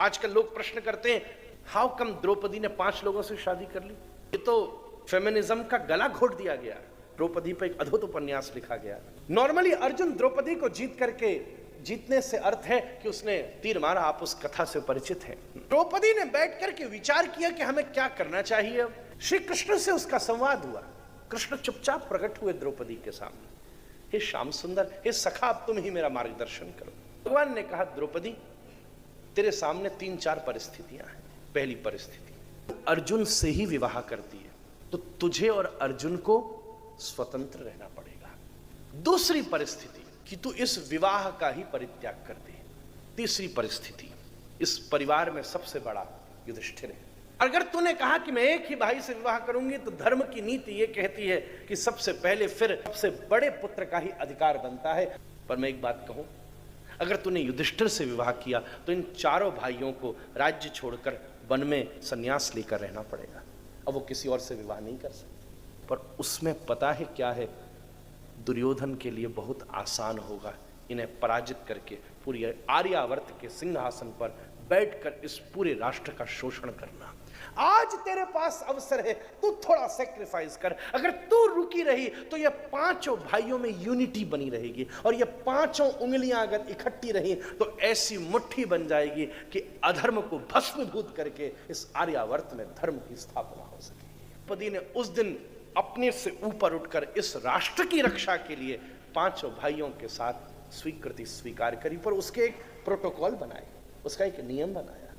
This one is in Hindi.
आजकल लोग प्रश्न करते हैं, हाउ कम द्रौपदी ने 5 लोगों से शादी कर ली? ये तो फेमिनिज्म का गला घोट दिया गया। द्रौपदी पर एक अद्भुत उपन्यास लिखा गया। नॉर्मली अर्जुन द्रौपदी को जीतने से अर्थ है कि उसने तीर मारा। आप उस कथा से परिचित हैं। द्रौपदी ने बैठ करके विचार किया कि हमें क्या करना चाहिए। श्री कृष्ण से उसका संवाद हुआ। कृष्ण चुपचाप प्रकट हुए द्रौपदी के सामने। हे श्याम सुंदर, हे सखा, अब तुम ही मेरा मार्गदर्शन करो। भगवान ने कहा, द्रौपदी तेरे सामने 3-4 परिस्थितियां हैं। पहली परिस्थिति, अर्जुन से ही विवाह करती है तो तुझे और अर्जुन को स्वतंत्र रहना पड़ेगा। दूसरी परिस्थिति कि तू इस विवाह का ही परित्याग कर दे। तीसरी परिस्थिति, इस परिवार में सबसे बड़ा युधिष्ठिर है। अगर तूने कहा कि मैं एक ही भाई से विवाह करूंगी तो धर्म की नीति यह कहती है कि सबसे पहले फिर सबसे बड़े पुत्र का ही अधिकार बनता है। पर मैं एक बात कहूं, अगर तूने युधिष्ठिर से विवाह किया तो इन चारों भाइयों को राज्य छोड़कर वन में संन्यास लेकर रहना पड़ेगा। अब वो किसी और से विवाह नहीं कर सकते। पर उसमें पता है क्या है, दुर्योधन के लिए बहुत आसान होगा इन्हें पराजित करके पूरी आर्यावर्त के सिंहासन पर बैठकर इस पूरे राष्ट्र का शोषण करना। आज तेरे पास अवसर है, तू थोड़ा सेक्रीफाइस कर। अगर तू रुकी रही तो ये 5 भाइयों में यूनिटी बनी रहेगी, और ये 5 उंगलियां अगर इकट्ठी रही तो ऐसी मुट्ठी बन जाएगी कि अधर्म को भस्मीभूत करके इस आर्यावर्त में धर्म की स्थापना हो सकेगी। द्रौपदी ने उस दिन अपने से ऊपर उठकर इस राष्ट्र की रक्षा के लिए 5 भाइयों के साथ स्वीकृति स्वीकार करी, पर उसके एक प्रोटोकॉल बनाए, उसका एक नियम बनाया।